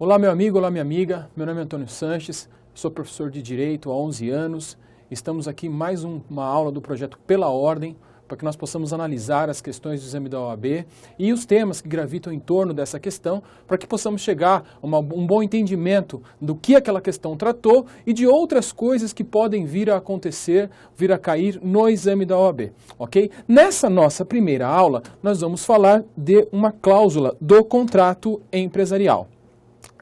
Olá meu amigo, olá minha amiga, meu nome é Antônio Sanches, sou professor de Direito há 11 anos, estamos aqui em mais uma aula do projeto Pela Ordem, para que nós possamos analisar as questões do exame da OAB e os temas que gravitam em torno dessa questão, para que possamos chegar a um bom entendimento do que aquela questão tratou e de outras coisas que podem vir a acontecer, vir a cair no exame da OAB, ok? Nessa nossa primeira aula, nós vamos falar de uma cláusula do contrato empresarial.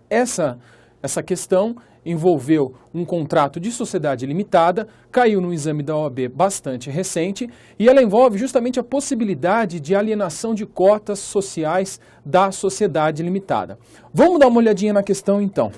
Essa questão envolveu um contrato de sociedade limitada, caiu no exame da OAB bastante recente e ela envolve justamente a possibilidade de alienação de cotas sociais da sociedade limitada. Vamos dar uma olhadinha na questão então.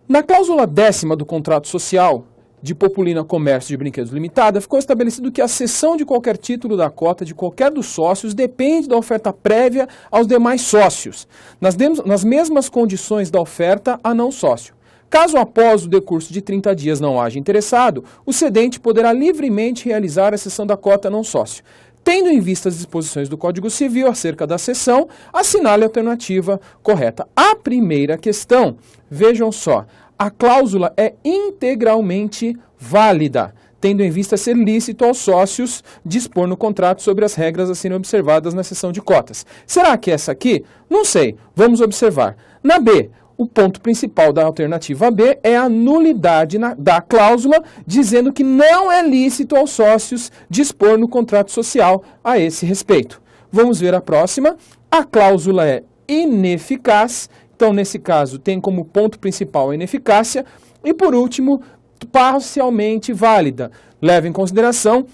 Na cláusula 10ª do contrato social de Populina Comércio de Brinquedos Limitada, ficou estabelecido que a cessão de qualquer título da cota de qualquer dos sócios depende da oferta prévia aos demais sócios, nas mesmas condições da oferta a não sócio. Caso após o decurso de 30 dias não haja interessado, o cedente poderá livremente realizar a cessão da cota a não sócio. Tendo em vista as disposições do Código Civil acerca da cessão, assinale a alternativa correta. A primeira questão, vejam só, a cláusula é integralmente válida, tendo em vista ser lícito aos sócios dispor no contrato sobre as regras a serem observadas na cessão de cotas. Será que essa aqui? Não sei, vamos observar. Na B, o ponto principal da alternativa B é a nulidade da cláusula, dizendo que não é lícito aos sócios dispor no contrato social a esse respeito. Vamos ver a próxima. A cláusula é ineficaz. Então, nesse caso, tem como ponto principal a ineficácia. E, por último, parcialmente válida. Leva em consideração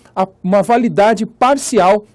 uma validade parcial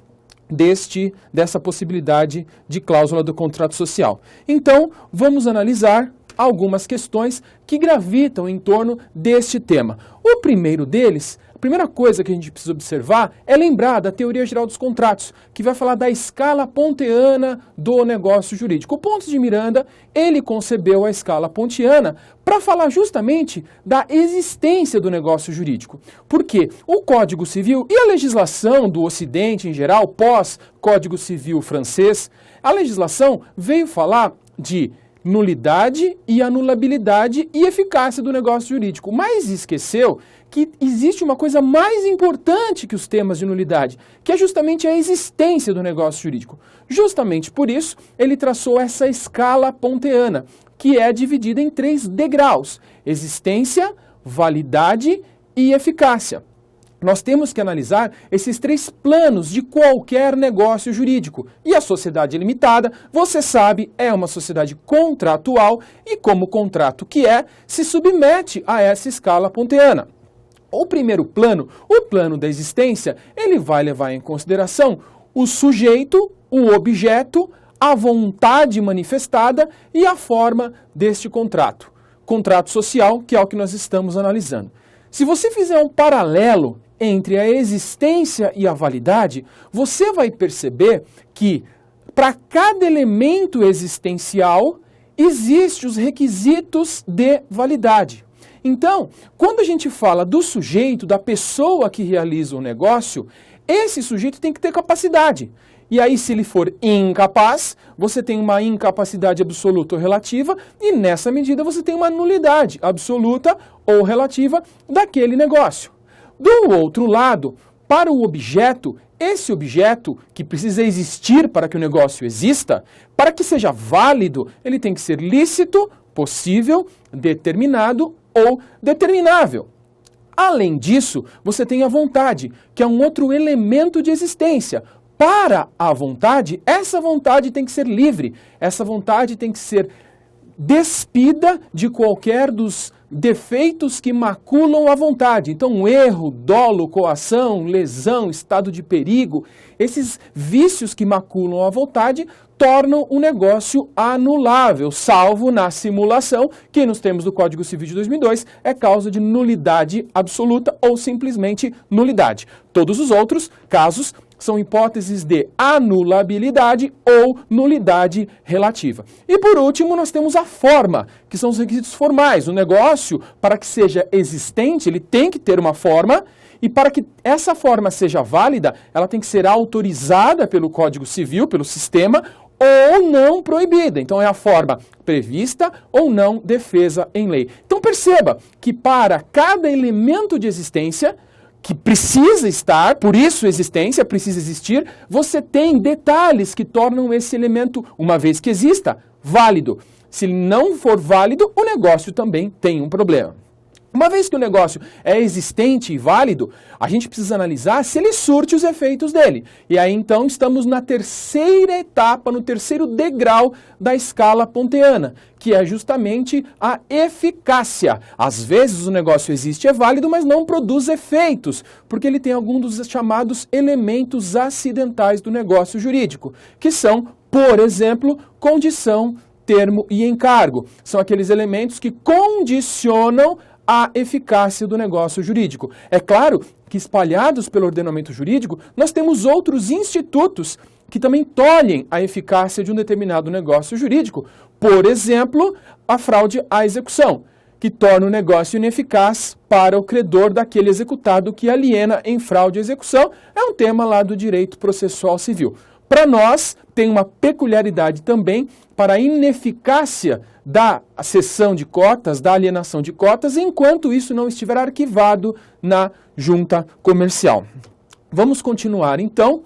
dessa possibilidade de cláusula do contrato social. Então, vamos analisar algumas questões que gravitam em torno deste tema. O primeiro deles, a primeira coisa que a gente precisa observar é lembrar da teoria geral dos contratos, que vai falar da escala pontiana do negócio jurídico. O Pontes de Miranda, ele concebeu a escala pontiana para falar justamente da existência do negócio jurídico. Porque o Código Civil e a legislação do Ocidente em geral, pós-Código Civil francês, a legislação veio falar de nulidade e anulabilidade e eficácia do negócio jurídico, mas esqueceu que existe uma coisa mais importante que os temas de nulidade, que é justamente a existência do negócio jurídico. Justamente por isso, ele traçou essa escala pontiana, que é dividida em 3 degraus: existência, validade e eficácia. Nós temos que analisar esses 3 planos de qualquer negócio jurídico. E a sociedade limitada, você sabe, é uma sociedade contratual e, como contrato que é, se submete a essa escala pontiana. O primeiro plano, o plano da existência, ele vai levar em consideração o sujeito, o objeto, a vontade manifestada e a forma deste contrato. Contrato social, que é o que nós estamos analisando. Se você fizer um paralelo entre a existência e a validade, você vai perceber que para cada elemento existencial existem os requisitos de validade. Então, quando a gente fala do sujeito, da pessoa que realiza o negócio, esse sujeito tem que ter capacidade. E aí, se ele for incapaz, você tem uma incapacidade absoluta ou relativa, e nessa medida você tem uma nulidade absoluta ou relativa daquele negócio. Do outro lado, para o objeto, esse objeto que precisa existir para que o negócio exista, para que seja válido, ele tem que ser lícito, possível, determinado ou determinável. Além disso, você tem a vontade, que é um outro elemento de existência. Para a vontade, essa vontade tem que ser livre, essa vontade tem que ser despida de qualquer dos defeitos que maculam a vontade. Então, erro, dolo, coação, lesão, estado de perigo, esses vícios que maculam a vontade tornam o negócio anulável, salvo na simulação, que nos termos do Código Civil de 2002 é causa de nulidade absoluta ou simplesmente nulidade. Todos os outros casos são hipóteses de anulabilidade ou nulidade relativa. E por último, nós temos a forma, que são os requisitos formais. O negócio, para que seja existente, ele tem que ter uma forma, e para que essa forma seja válida, ela tem que ser autorizada pelo Código Civil, pelo sistema, ou não proibida. Então é a forma prevista ou não defesa em lei. Então perceba que para cada elemento de existência que precisa estar, por isso existência, precisa existir, você tem detalhes que tornam esse elemento, uma vez que exista, válido. Se ele não for válido, o negócio também tem um problema. Uma vez que o negócio é existente e válido, a gente precisa analisar se ele surte os efeitos dele. E aí então estamos na terceira etapa, no terceiro degrau da escala ponteana, que é justamente a eficácia. Às vezes o negócio existe, é válido, mas não produz efeitos, porque ele tem alguns dos chamados elementos acidentais do negócio jurídico, que são, por exemplo, condição, termo e encargo. São aqueles elementos que condicionam a eficácia do negócio jurídico. É claro que espalhados pelo ordenamento jurídico, nós temos outros institutos que também tolhem a eficácia de um determinado negócio jurídico. Por exemplo, a fraude à execução, que torna o negócio ineficaz para o credor daquele executado que aliena em fraude à execução. É um tema lá do direito processual civil. Para nós, tem uma peculiaridade também para a ineficácia da cessão de cotas, da alienação de cotas, enquanto isso não estiver arquivado na junta comercial. Vamos continuar, então.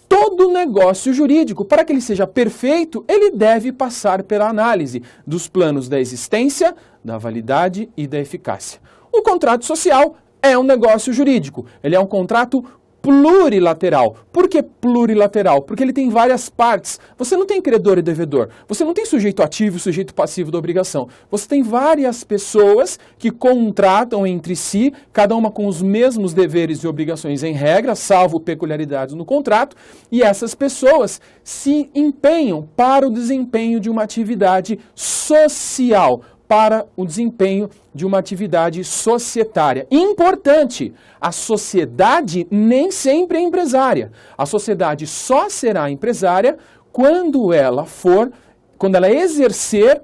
Todo negócio jurídico, para que ele seja perfeito, ele deve passar pela análise dos planos da existência, da validade e da eficácia. O contrato social é um negócio jurídico, ele é um contrato plurilateral. Por que plurilateral? Porque ele tem várias partes. Você não tem credor e devedor. Você não tem sujeito ativo e sujeito passivo da obrigação. Você tem várias pessoas que contratam entre si, cada uma com os mesmos deveres e obrigações em regra, salvo peculiaridades no contrato, e essas pessoas se empenham para o desempenho de uma atividade social, para o desempenho de uma atividade societária. Importante, a sociedade nem sempre é empresária. A sociedade só será empresária quando ela exercer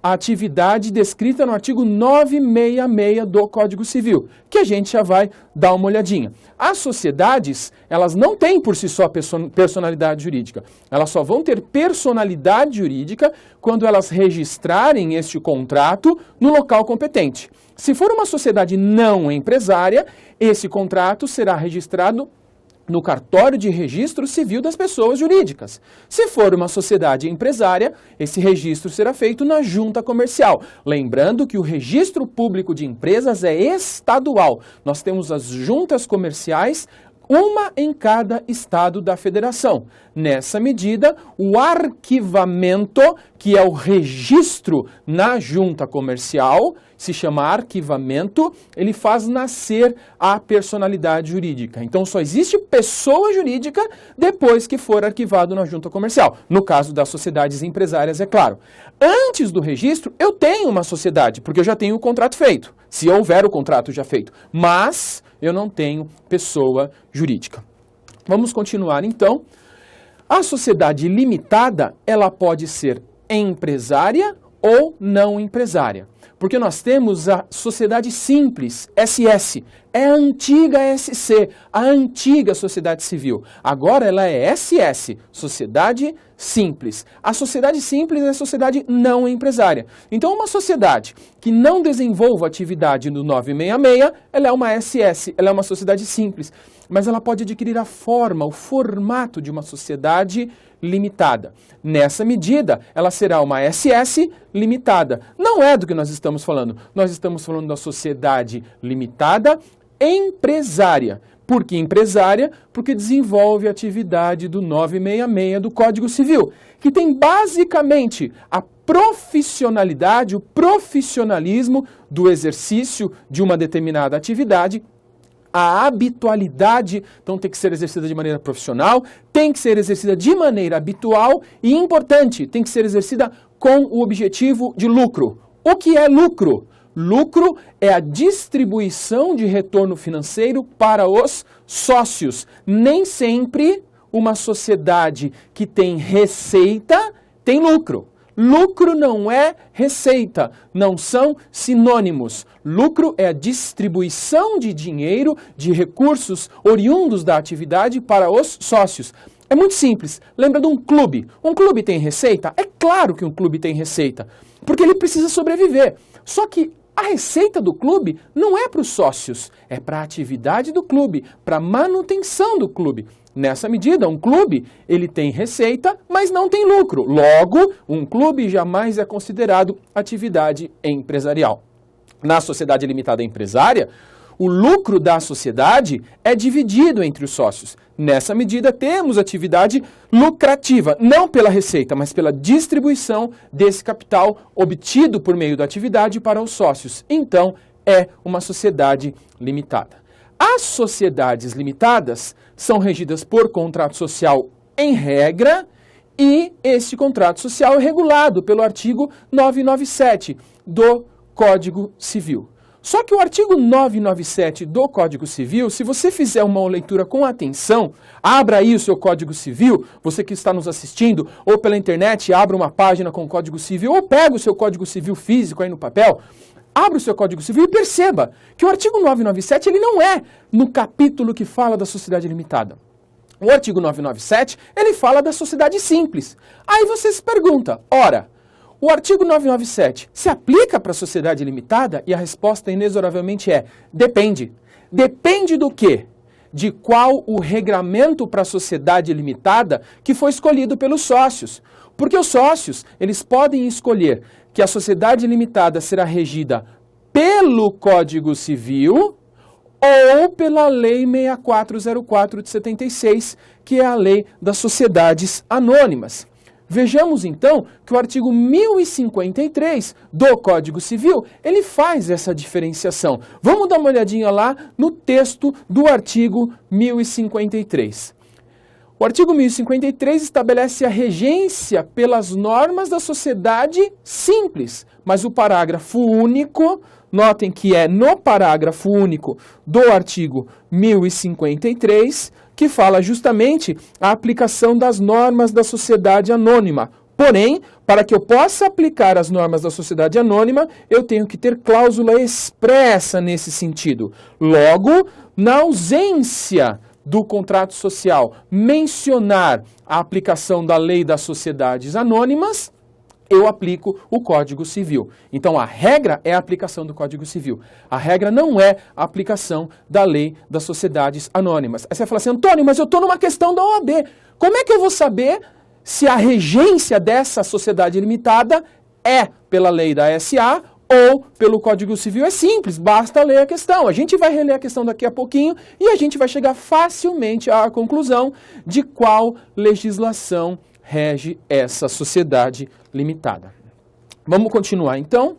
a atividade descrita no artigo 966 do Código Civil, que a gente já vai dar uma olhadinha. As sociedades, elas não têm por si só personalidade jurídica. Elas só vão ter personalidade jurídica quando elas registrarem este contrato no local competente. Se for uma sociedade não empresária, esse contrato será registrado no cartório de registro civil das pessoas jurídicas. Se for uma sociedade empresária, esse registro será feito na junta comercial. Lembrando que o registro público de empresas é estadual. Nós temos as juntas comerciais, uma em cada estado da federação. Nessa medida, o arquivamento, que é o registro na junta comercial, se chama arquivamento, ele faz nascer a personalidade jurídica. Então, só existe pessoa jurídica depois que for arquivado na junta comercial. No caso das sociedades empresárias, é claro. Antes do registro, eu tenho uma sociedade, porque eu já tenho o contrato feito, se houver o contrato já feito. Mas eu não tenho pessoa jurídica. Vamos continuar, então. A sociedade limitada, ela pode ser empresária ou não empresária. Porque nós temos a sociedade simples, SS, é a antiga SC, a antiga sociedade civil. Agora ela é SS, sociedade simples. A sociedade simples é a sociedade não empresária. Então uma sociedade que não desenvolva atividade no 966, ela é uma SS, ela é uma sociedade simples. Mas ela pode adquirir a forma, o formato de uma sociedade limitada. Nessa medida, ela será uma SS limitada. Não é do que nós estamos falando. Nós estamos falando da sociedade limitada empresária. Por que empresária? Porque desenvolve a atividade do 966 do Código Civil, que tem basicamente a profissionalidade, o profissionalismo do exercício de uma determinada atividade. A habitualidade, então, tem que ser exercida de maneira profissional, tem que ser exercida de maneira habitual e, importante, tem que ser exercida com o objetivo de lucro. O que é lucro? Lucro é a distribuição de retorno financeiro para os sócios. Nem sempre uma sociedade que tem receita tem lucro. Lucro não é receita, não são sinônimos. Lucro é a distribuição de dinheiro, de recursos oriundos da atividade para os sócios. É muito simples. Lembra de um clube? Um clube tem receita? É claro que um clube tem receita, porque ele precisa sobreviver. Só que a receita do clube não é para os sócios, é para a atividade do clube, para a manutenção do clube. Nessa medida, um clube, ele tem receita, mas não tem lucro. Logo, um clube jamais é considerado atividade empresarial. Na sociedade limitada empresária, o lucro da sociedade é dividido entre os sócios. Nessa medida, temos atividade lucrativa, não pela receita, mas pela distribuição desse capital obtido por meio da atividade para os sócios. Então, é uma sociedade limitada. As sociedades limitadas são regidas por contrato social em regra e esse contrato social é regulado pelo artigo 997 do Código Civil. Só que o artigo 997 do Código Civil, se você fizer uma leitura com atenção, abra aí o seu Código Civil, você que está nos assistindo, ou pela internet, abra uma página com o Código Civil, ou pega o seu Código Civil físico aí no papel, abra o seu Código Civil e perceba que o artigo 997 ele não é no capítulo que fala da sociedade limitada. O artigo 997, ele fala da sociedade simples. Aí você se pergunta, ora, o artigo 997 se aplica para a sociedade limitada? E a resposta inexoravelmente é, depende. Depende do quê? De qual o regramento para a sociedade limitada que foi escolhido pelos sócios. Porque os sócios, eles podem escolher que a sociedade limitada será regida pelo Código Civil ou pela Lei 6404 de 76, que é a Lei das Sociedades Anônimas. Vejamos então que o artigo 1053 do Código Civil, ele faz essa diferenciação. Vamos dar uma olhadinha lá no texto do artigo 1053. O artigo 1053 estabelece a regência pelas normas da sociedade simples, mas o parágrafo único, notem que é no parágrafo único do artigo 1053, que fala justamente a aplicação das normas da sociedade anônima. Porém, para que eu possa aplicar as normas da sociedade anônima, eu tenho que ter cláusula expressa nesse sentido. Logo, na ausência do contrato social mencionar a aplicação da lei das sociedades anônimas, eu aplico o Código Civil. Então, a regra é a aplicação do Código Civil. A regra não é a aplicação da lei das sociedades anônimas. Aí você fala assim, Antônio, mas eu estou numa questão da OAB. Como é que eu vou saber se a regência dessa sociedade limitada é pela lei da SA ou pelo Código Civil? É simples, basta ler a questão. A gente vai reler a questão daqui a pouquinho e a gente vai chegar facilmente à conclusão de qual legislação rege essa sociedade limitada. Vamos continuar então.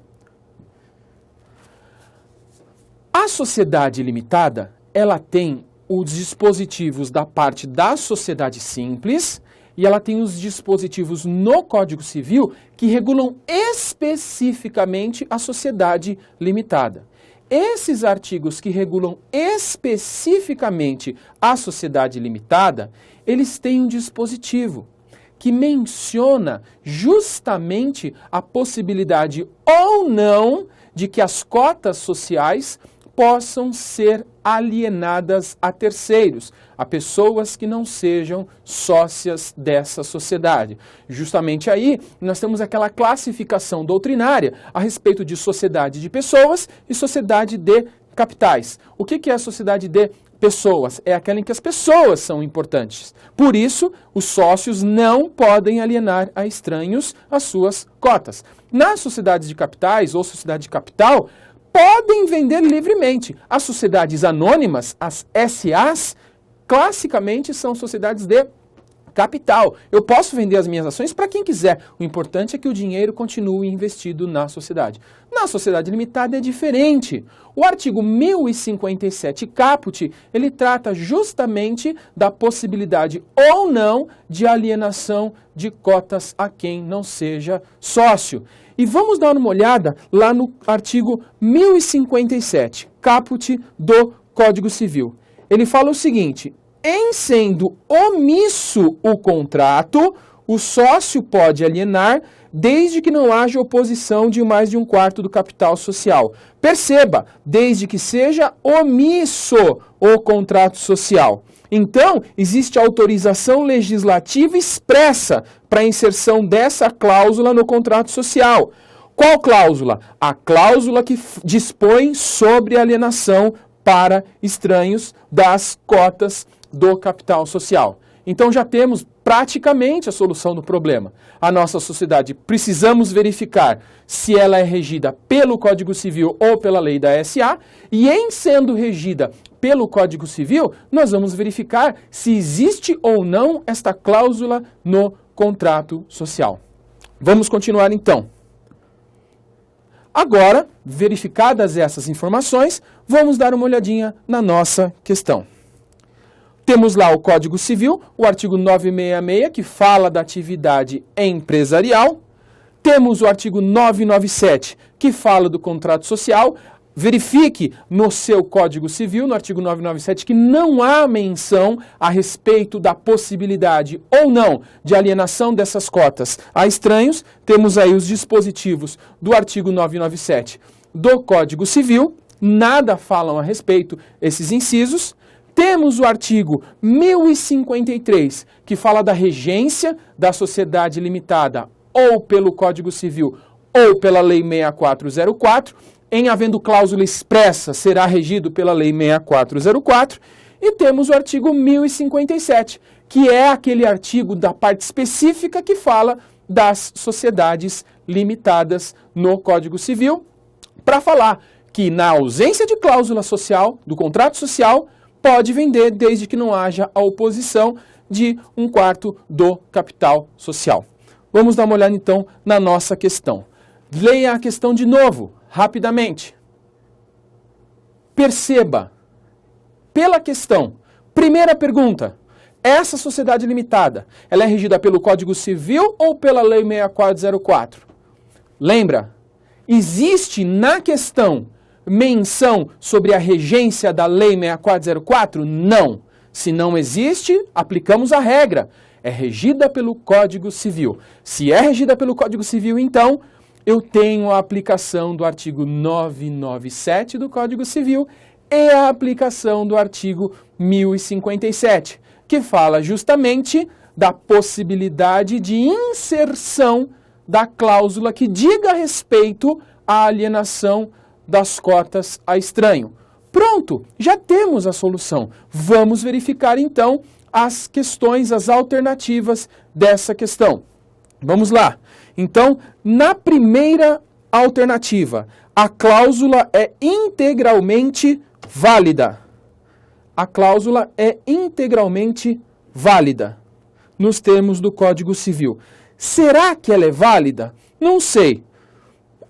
A sociedade limitada, ela tem os dispositivos da parte da sociedade simples e ela tem os dispositivos no Código Civil que regulam especificamente a sociedade limitada. Esses artigos que regulam especificamente a sociedade limitada, eles têm um dispositivo que menciona justamente a possibilidade ou não de que as cotas sociais possam ser alienadas a terceiros, a pessoas que não sejam sócias dessa sociedade. Justamente aí, nós temos aquela classificação doutrinária a respeito de sociedade de pessoas e sociedade de capitais. O que é a sociedade de pessoas? É aquela em que as pessoas são importantes. Por isso, os sócios não podem alienar a estranhos as suas cotas. Nas sociedades de capitais ou sociedade de capital, podem vender livremente. As sociedades anônimas, as SAs, classicamente são sociedades de capital. Eu posso vender as minhas ações para quem quiser. O importante é que o dinheiro continue investido na sociedade. Na sociedade limitada é diferente. O artigo 1057 caput, ele trata justamente da possibilidade ou não de alienação de cotas a quem não seja sócio. E vamos dar uma olhada lá no artigo 1057, caput do Código Civil. Ele fala o seguinte: em sendo omisso o contrato, o sócio pode alienar desde que não haja oposição de mais de 1/4 do capital social. Perceba, desde que seja omisso o contrato social. Então, existe autorização legislativa expressa para a inserção dessa cláusula no contrato social. Qual cláusula? A cláusula que dispõe sobre alienação para estranhos das cotas do capital social. Então já temos praticamente a solução do problema. A nossa sociedade, precisamos verificar se ela é regida pelo Código Civil ou pela lei da SA, e em sendo regida pelo Código Civil, nós vamos verificar se existe ou não esta cláusula no contrato social. Vamos continuar então. Agora, verificadas essas informações, vamos dar uma olhadinha na nossa questão. Temos lá o Código Civil, o artigo 966, que fala da atividade empresarial. Temos o artigo 997, que fala do contrato social. Verifique no seu Código Civil, no artigo 997, que não há menção a respeito da possibilidade ou não de alienação dessas cotas a estranhos. Temos aí os dispositivos do artigo 997 do Código Civil, nada falam a respeito esses incisos. Temos o artigo 1053, que fala da regência da sociedade limitada ou pelo Código Civil ou pela Lei 6404. Em havendo cláusula expressa, será regido pela Lei 6404. E temos o artigo 1057, que é aquele artigo da parte específica que fala das sociedades limitadas no Código Civil, para falar que na ausência de cláusula social, do contrato social, pode vender desde que não haja a oposição de 1/4 do capital social. Vamos dar uma olhada então na nossa questão. Leia a questão de novo, rapidamente. Perceba, pela questão, primeira pergunta, essa sociedade limitada, ela é regida pelo Código Civil ou pela Lei 6404? Lembra, existe na questão menção sobre a regência da Lei 6404? Não. Se não existe, aplicamos a regra. É regida pelo Código Civil. Se é regida pelo Código Civil, então, eu tenho a aplicação do artigo 997 do Código Civil e a aplicação do artigo 1057, que fala justamente da possibilidade de inserção da cláusula que diga respeito à alienação das cotas a estranho. Pronto, já temos a solução. Vamos verificar então as questões, as alternativas dessa questão. Vamos lá. Então, na primeira alternativa, a cláusula é integralmente válida. A cláusula é integralmente válida nos termos do Código Civil. Será que ela é válida? Não sei.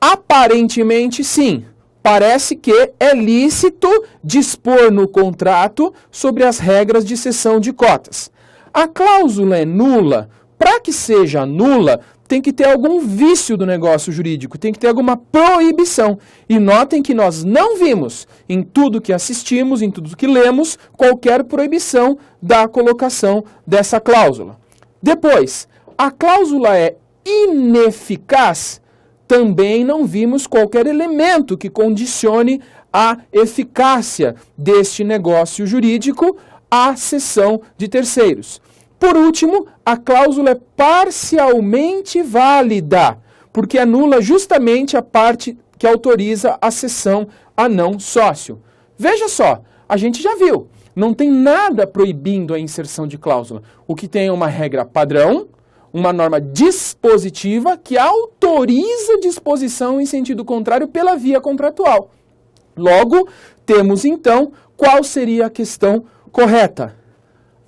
Aparentemente, sim. Parece que é lícito dispor no contrato sobre as regras de cessão de cotas. A cláusula é nula. Para que seja nula, tem que ter algum vício do negócio jurídico, tem que ter alguma proibição. E notem que nós não vimos, em tudo que assistimos, em tudo que lemos, qualquer proibição da colocação dessa cláusula. Depois, a cláusula é ineficaz. Também não vimos qualquer elemento que condicione a eficácia deste negócio jurídico à cessão de terceiros. Por último, a cláusula é parcialmente válida, porque anula justamente a parte que autoriza a cessão a não sócio. Veja só, a gente já viu, não tem nada proibindo a inserção de cláusula. O que tem é uma regra padrão, uma norma dispositiva que autoriza disposição em sentido contrário pela via contratual. Logo, temos então qual seria a questão correta?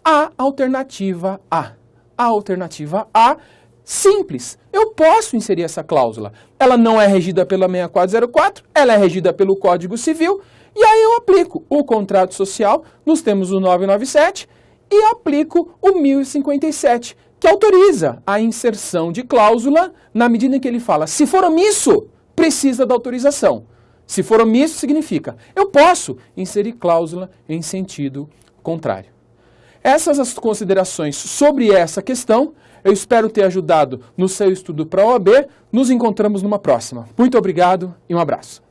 A alternativa A. A alternativa A, simples. Eu posso inserir essa cláusula. Ela não é regida pela 6404, ela é regida pelo Código Civil, e aí eu aplico o contrato social, nos termos do 997, e aplico o 1057, que autoriza a inserção de cláusula na medida em que ele fala, se for omisso, precisa da autorização. Se for omisso, significa, eu posso inserir cláusula em sentido contrário. Essas as considerações sobre essa questão. Eu espero ter ajudado no seu estudo para a OAB. Nos encontramos numa próxima. Muito obrigado e um abraço.